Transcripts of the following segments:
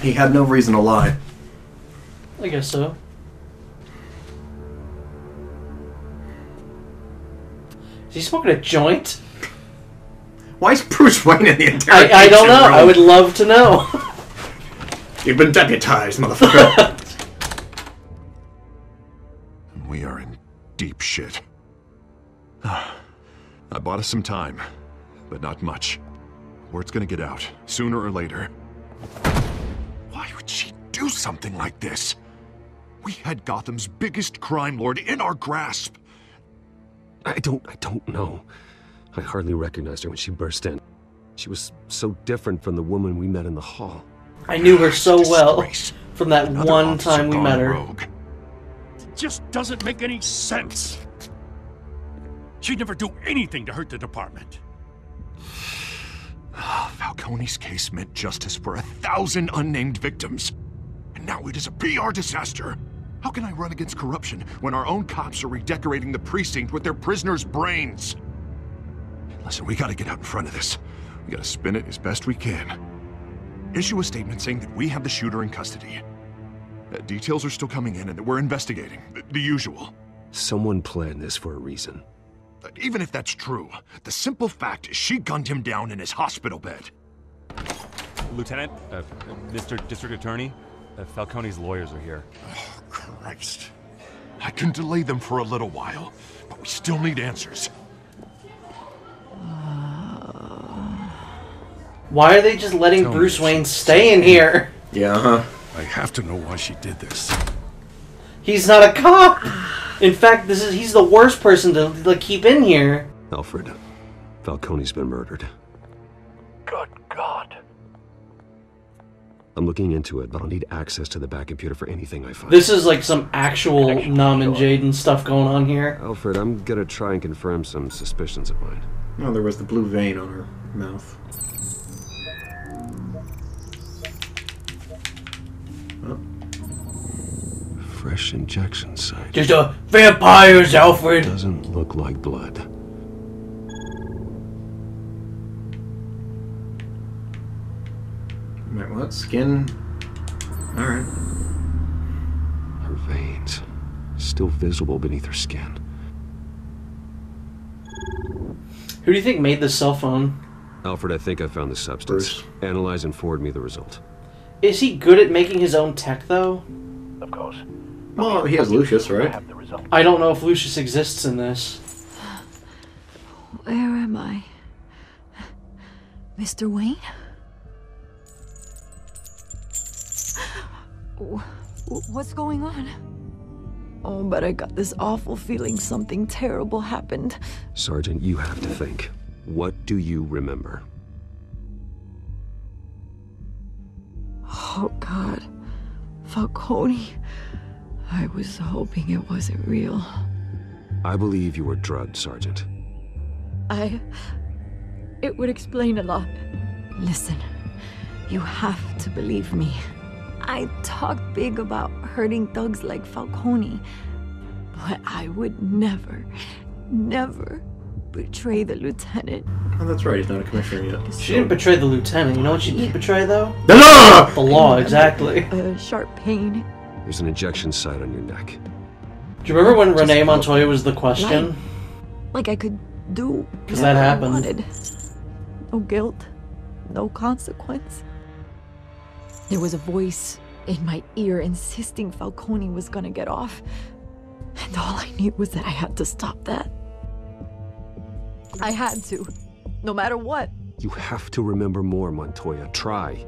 He had no reason to lie. I guess so. Is he smoking a joint? Why is Bruce Wayne in the interrogation I don't know. room? I would love to know. You've been deputized, motherfucker. We are in deep shit. I bought us some time, but not much. Word's gonna get out, sooner or later. Why would she do something like this? We had Gotham's biggest crime lord in our grasp. I don't know. I hardly recognized her when she burst in. She was so different from the woman we met in the hall. I knew her so well Disgrace. from that Another one officer time we gone met her. rogue. It just doesn't make any sense. She'd never do anything to hurt the department. Falcone's case meant justice for 1,000 unnamed victims. And now it is a PR disaster. How can I run against corruption when our own cops are redecorating the precinct with their prisoners' brains? Listen, we gotta get out in front of this. We gotta spin it as best we can. Issue a statement saying that we have the shooter in custody. Details are still coming in and that we're investigating. The usual. Someone planned this for a reason. Even if that's true, the simple fact is she gunned him down in his hospital bed. Lieutenant, Mr. District Attorney, Falcone's lawyers are here. Oh, Christ. I can delay them for a little while, but we still need answers. Why are they just letting Tell me Bruce if Wayne she- stay in here? Yeah, I have to know why she did this. He's not a cop. In fact, he's the worst person to keep in here. Alfred, Falcone's been murdered. Good God. I'm looking into it, but I'll need access to the back computer for anything I find. This is like some actual Nam and Jaden stuff going on here. Alfred, I'm gonna try and confirm some suspicions of mine. Oh, there was the blue vein on her mouth. Oh. Fresh injection site. Just vampires, Alfred. Doesn't look like blood. Wait, what? Skin? Alright. Her veins, still visible beneath her skin. Who do you think made the cell phone? Alfred, I think I found the substance. Bruce. Analyze and forward me the result. Is he good at making his own tech, though? Of course. Well, he has Lucius, right? Have the result. I don't know if Lucius exists in this. Where am I? Mr. Wayne? What's going on? Oh, but I got this awful feeling something terrible happened. Sergeant, you have to think. What do you remember? Oh, God. Falcone. I was hoping it wasn't real. I believe you were drugged, Sergeant. It would explain a lot. Listen, you have to believe me. I talk big about hurting thugs like Falcone, but I would never betray the lieutenant. Oh, that's right, he's not a commissioner yet. She didn't betray the lieutenant. You know what she did betray, though? Ah! The law, exactly. A sharp pain. There's an injection site on your neck. Do you remember when Renee Montoya was the question? Like I could do 'Cause that whatever I happened. wanted. No guilt, no consequence. There was a voice in my ear insisting Falcone was gonna get off. And all I knew was that I had to stop that. I had to, no matter what. You have to remember more, Montoya. Try.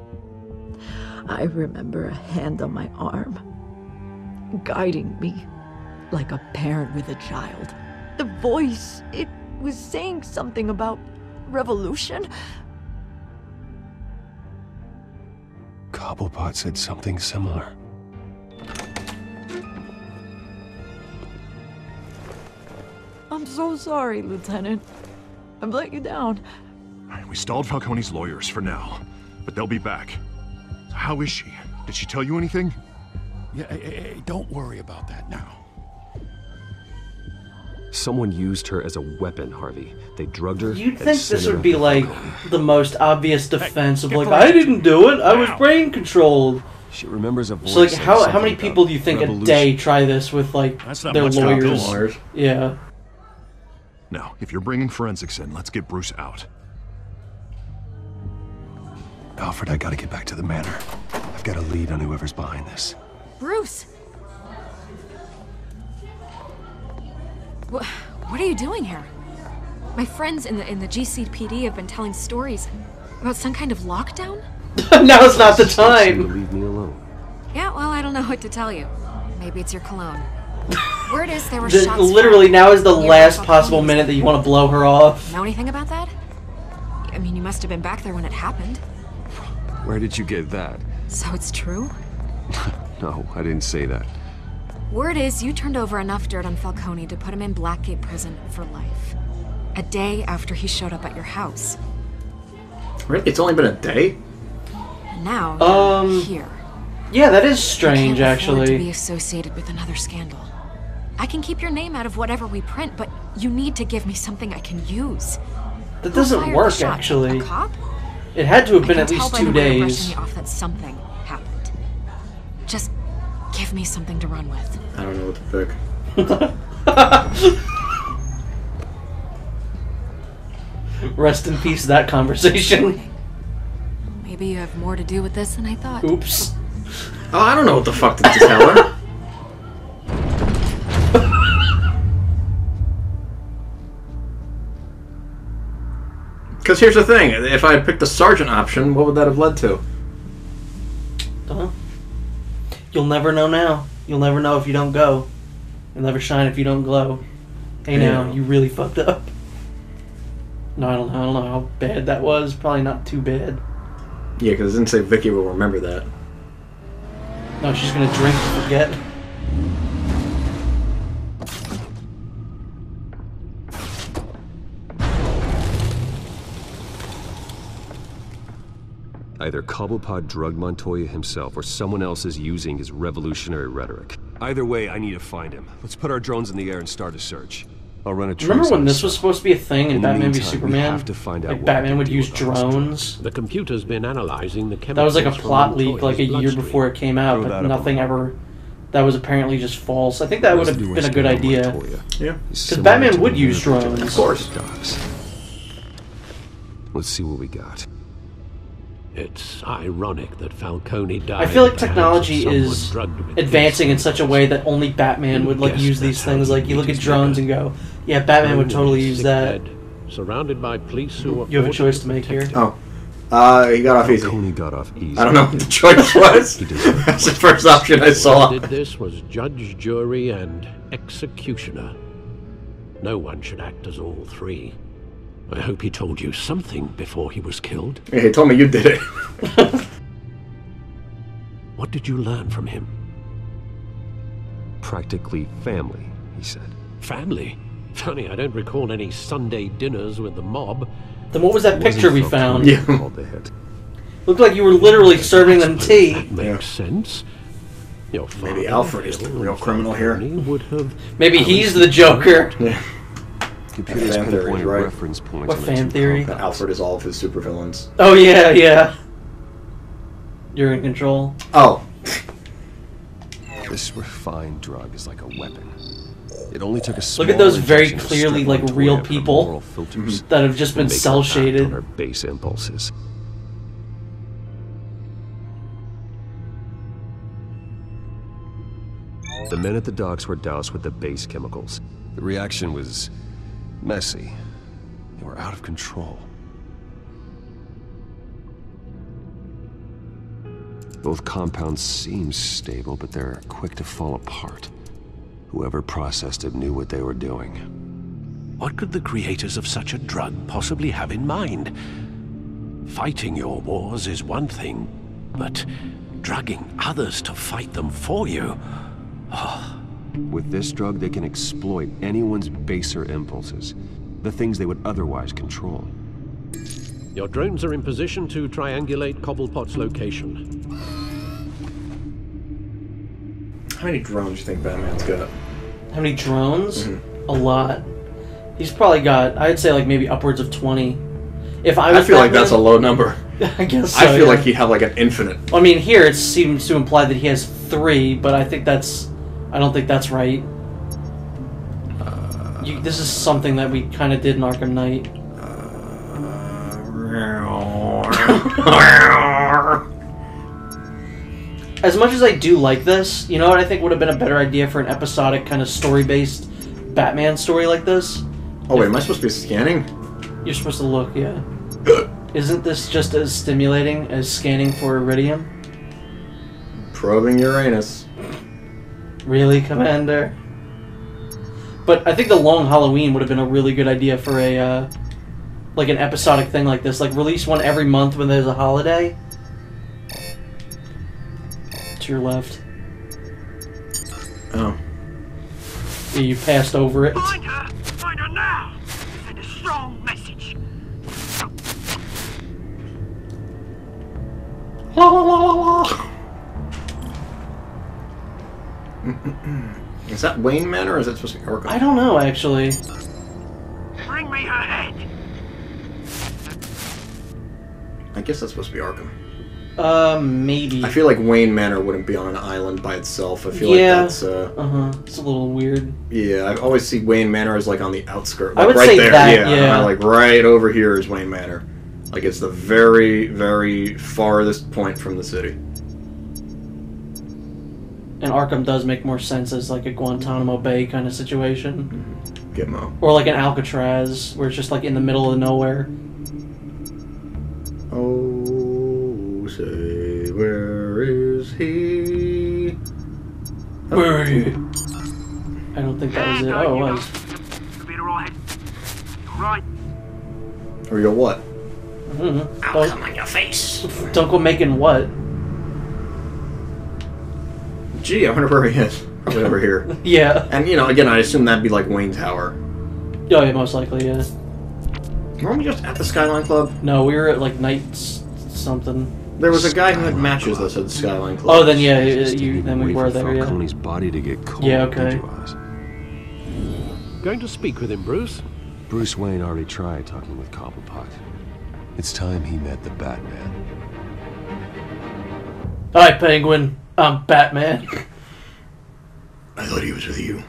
I remember a hand on my arm, guiding me like a parent with a child. The voice, it was saying something about revolution. Cobblepot said something similar. I'm so sorry, Lieutenant. I've let you down. We stalled Falcone's lawyers for now, but they'll be back. So how is she? Did she tell you anything? Yeah, hey, don't worry about that now. Someone used her as a weapon, Harvey. They drugged her. You'd and think sent this her would to be like Falcone. the most obvious defense of get like, the I didn't do it, I was brain controlled. She remembers a voice. So like, saying how something many about people do you think a revolution. day try this with like That's not their much to do. lawyers? Lawyers. Yeah. Now, if you're bringing forensics in, let's get Bruce out. Alfred, I gotta get back to the manor. I've got a lead on whoever's behind this. Bruce! What are you doing here? My friends in the GCPD have been telling stories about some kind of lockdown? Now's not the Seem to time. leave me alone. Yeah, well, I don't know what to tell you. Maybe it's your cologne. Word is there were Just shots literally, fired now is the near last Falcone's possible minute that you want to blow her off. Know anything about that? I mean, you must have been back there when it happened. Where did you get that? So it's true? No, I didn't say that. Word is you turned over enough dirt on Falcone to put him in Blackgate Prison for life. A day after he showed up at your house. Really? It's only been a day? And now, you're here. Yeah, that is You strange, can't afford to be actually. associated with another scandal. I can keep your name out of whatever we print, but you need to give me something I can use. That Who doesn't fired the work, shot? actually. A cop? It had to have been I at can least tell by 2 the way you're days. brushing me off that something happened. Just give me something to run with. I don't know what to pick. Rest in peace, that conversation. Maybe you have more to do with this than I thought. Oops. Oh, I don't know what the fuck to tell her. Because here's the thing, if I had picked the sergeant option, what would that have led to? Dunno. You'll never know now. You'll never know if you don't go. You'll never shine if you don't glow. Hey now, Yeah. you really fucked up. No, I don't know how bad that was. Probably not too bad. Yeah, because it didn't say Vicky will remember that. No, she's gonna drink and forget. Either Cobblepot drugged Montoya himself or someone else is using his revolutionary rhetoric. Either way, I need to find him. Let's put our drones in the air and start a search. I'll run a trace Remember when on this was supposed to be a thing in In the Batman v meantime, we Superman? have to find out Like what Batman we would can do use about this drones. The computer's been analyzing the chemicals. That was like a from plot leak Montoya's like a year bloodstream. before it came out, Throw but that up nothing on ever. That was apparently just false. I think that would have Residue been a is good on idea. Montoya. Yeah. Because Batman would use drones. Of course. Dogs. Let's see what we got. It's ironic that Falcone died. I feel like at the hands of technology someone is drugged with advancing in this. such a way that only Batman would like Guess use these that's how things. he Like you beat look at his drones and nigger. go, "Yeah, Batman would Alone in totally his use sick that." bed, surrounded by police who You have a ordered choice to make here. Oh. He got off easy. Falcone got off easy. I don't know what the choice was. He deserved That's the first option I Who saw. did this was judge, jury, and executioner. No one should act as all three. I hope he told you something before he was killed. Yeah, he told me you did it. What did you learn from him? Practically family, he said. Family? Funny, I don't recall any Sunday dinners with the mob. Then what was that picture we found? Yeah. Called the hit. Looked like you were literally serving them tea. That makes sense. Your Maybe father, Alfred is the Bill, real criminal here. Falcone would have. Maybe he's the Joker. Yeah. Computers Fan theory, pinpointed right. reference points What on the fan two theory? That compounds. Alfred is all of his supervillains. Oh yeah, yeah. You're in control. Oh. This refined drug is like a weapon. It only took a small Look at those very injection to clearly, strip like, Montoya real from people moral filters That have just been and make her cell act shaded. on her base impulses. The men at the docks were doused with the base chemicals. The reaction was messy. They were out of control. Both compounds seem stable, but they're quick to fall apart. Whoever processed it knew what they were doing. What could the creators of such a drug possibly have in mind? Fighting your wars is one thing, but drugging others to fight them for you? With this drug, they can exploit anyone's baser impulses, the things they would otherwise control. Your drones are in position to triangulate Cobblepot's location. How many drones do you think Batman's got? How many drones? A lot. He's probably got, I'd say, like, maybe upwards of 20. If I was I feel like Batman, that's a low number. I guess so, I feel yeah. like he'd have like an infinite. I mean, here it seems to imply that he has 3, but I think that's... I don't think that's right. This is something that we kind of did in Arkham Knight. As much as I do like this, you know what I think would have been a better idea for an episodic kind of story-based Batman story like this? Oh wait, am I supposed to be scanning? You're supposed to look, yeah. Isn't this just as stimulating as scanning for Iridium? Probing Uranus. Really, Commander? But I think the Long Halloween would have been a really good idea for a, like an episodic thing like this. Like, release one every month when there's a holiday. To your left. Oh. Yeah, you passed over it. Find her! Find her now! Send a strong message. La la la la la! Is that Wayne Manor, or is that supposed to be Arkham? I don't know, actually. Bring me her head! I guess that's supposed to be Arkham. Maybe. I feel like Wayne Manor wouldn't be on an island by itself. I feel Yeah. like that's, It's a little weird. yeah, I always see Wayne Manor as like on the outskirts. I Like would right say there. that, yeah. yeah. Like right over here is Wayne Manor. Like it's the very, very farthest point from the city. And Arkham does make more sense as like a Guantanamo Bay kind of situation. Gitmo. Or like an Alcatraz, where it's just like in the middle of nowhere. Oh, say, where is he? Where are you? I don't think that was it. Oh, it was. You'll be alright. Alright. Or you go what? I'll come on your face. Don't go making what? Gee, I wonder where he is. Probably over here. Yeah. And, you know, again, I assume that'd be like Wayne Tower. Oh, yeah, most likely, yeah. Weren't we just at the Skyline Club? No, we were at like night something. There was a guy who had matches that said Skyline Club. Oh, then yeah, then we Wait were for there, yeah. Falcone's body to get cold. Yeah, okay. did you, Oz? Going to speak with him, Bruce? Bruce Wayne already tried talking with Cobblepot. It's time he met the Batman. Hi, Penguin. I'm Batman. I thought he was with you.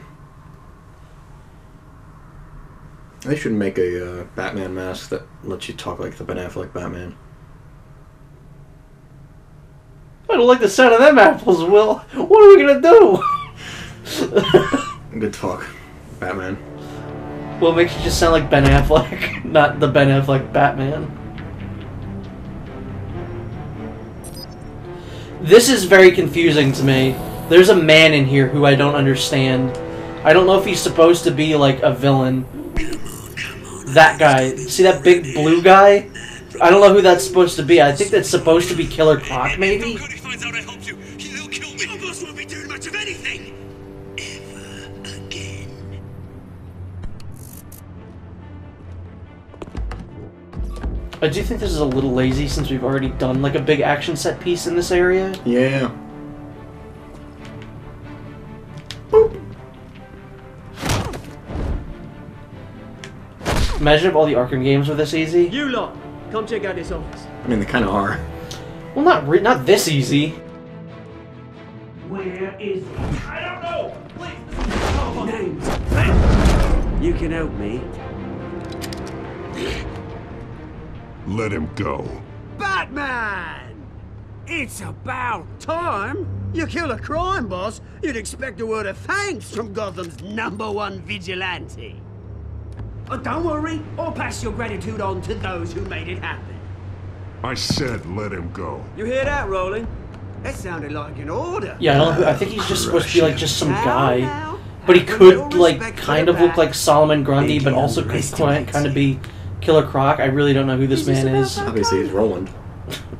They should make a Batman mask that lets you talk like the Ben Affleck Batman. I don't like the sound of them apples, Will. What are we gonna do? Good talk, Batman. Well, it makes you just sound like Ben Affleck, not the Ben Affleck Batman. This is very confusing to me. There's a man in here who I don't understand. I don't know if he's supposed to be like a villain. That guy. See that big blue guy? I don't know who that's supposed to be. I think that's supposed to be Killer Croc, maybe? If finds out I helped you, he'll kill me. Your boss won't be doing much of anything. Ever again. I do think this is a little lazy since we've already done like a big action set piece in this area. Yeah. Imagine if all the Arkham games were this easy. You lot, come check out this office. I mean, they kind of are. Well, not this easy. Where is he? I don't know. Please. Names. You can help me. Let him go. Batman! It's about time. You kill a crime boss, you'd expect a word of thanks from Gotham's #1 vigilante. Oh, don't worry, I'll pass your gratitude on to those who made it happen. I said let him go. You hear that, Roland? That sounded like an order. Yeah, I think he's just supposed to be like just some guy. But he could like kind of look like Solomon Grundy, but also could kind of be Killer Croc. I really don't know who this man is. Obviously, he's Roland.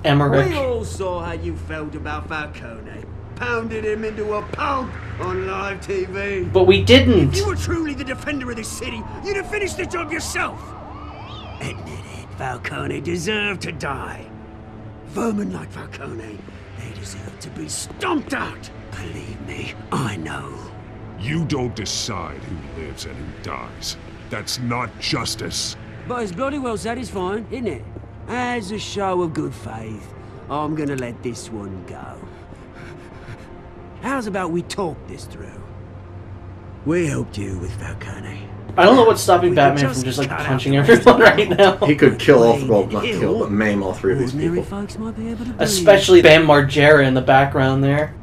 Emmerich. We all saw how you felt about Falcone. Pounded him into a pulp on live TV. But we didn't. If you were truly the defender of this city, you'd have finished the job yourself. Admit it, Falcone deserved to die. Vermin like Falcone, they deserve to be stomped out. Believe me, I know. You don't decide who lives and who dies. That's not justice. But it's bloody well satisfying, isn't it? As a show of good faith, I'm gonna let this one go. How's about we talk this through? We helped you with Falcone. I don't know what's stopping Batman from just like punching everyone right now. He could kill all, well, not kill, but maim all three of these people. Folks might be able to Especially Bam Margera in the background there.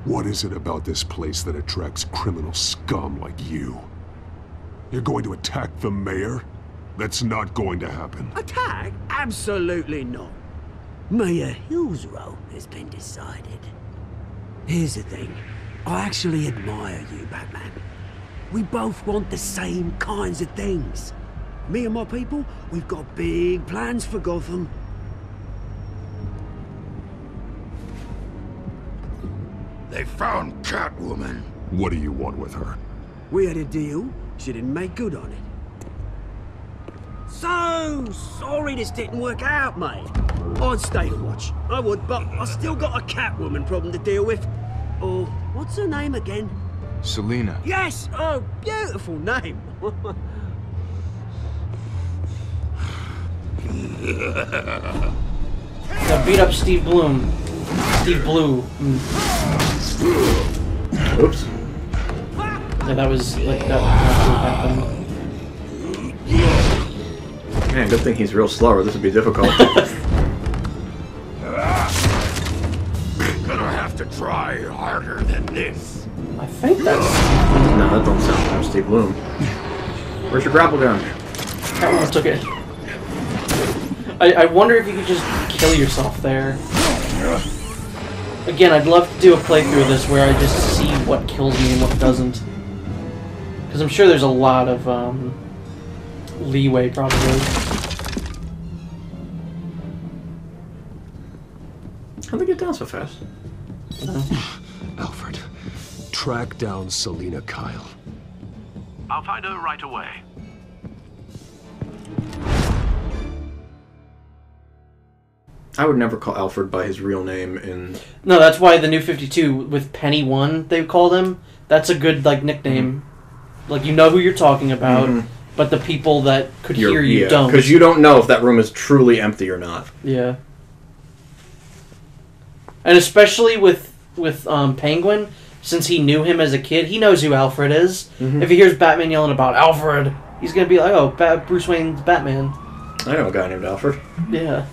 What is it about this place that attracts criminal scum like you? You're going to attack the mayor? That's not going to happen. Attack? Absolutely not. Mayor Hill's role has been decided. Here's the thing. I actually admire you, Batman. We both want the same kinds of things. Me and my people, we've got big plans for Gotham. They found Catwoman. What do you want with her? We had a deal. She didn't make good on it. So sorry this didn't work out, mate. I'd stay to watch. I would, but I still got a Catwoman problem to deal with. Oh, what's her name again? Selina. Yes! Oh, beautiful name. Now beat up Steve Bloom. Steve Blue. Oops. Yeah, that was like that happened. Man, good thing he's real slow or this would be difficult. Gonna have to try harder than this. I think that's... No, that don't sound like Steve Bloom. Where's your grapple gun? Catwoman took it. I wonder if you could just kill yourself there. Again, I'd love to do a playthrough of this where I just see what kills me and what doesn't. Because I'm sure there's a lot of leeway, probably. How'd they get down so fast? Alfred, track down Selina Kyle. I'll find her right away. I would never call Alfred by his real name in... No, that's why the New 52 with Penny 1, they called him. That's a good like nickname. Like, you know who you're talking about, but the people that could hear you don't. Because you don't know if that room is truly empty or not. Yeah. And especially with Penguin, since he knew him as a kid, he knows who Alfred is. If he hears Batman yelling about Alfred, he's going to be like, oh, Bruce Wayne's Batman. I know a guy named Alfred. Yeah.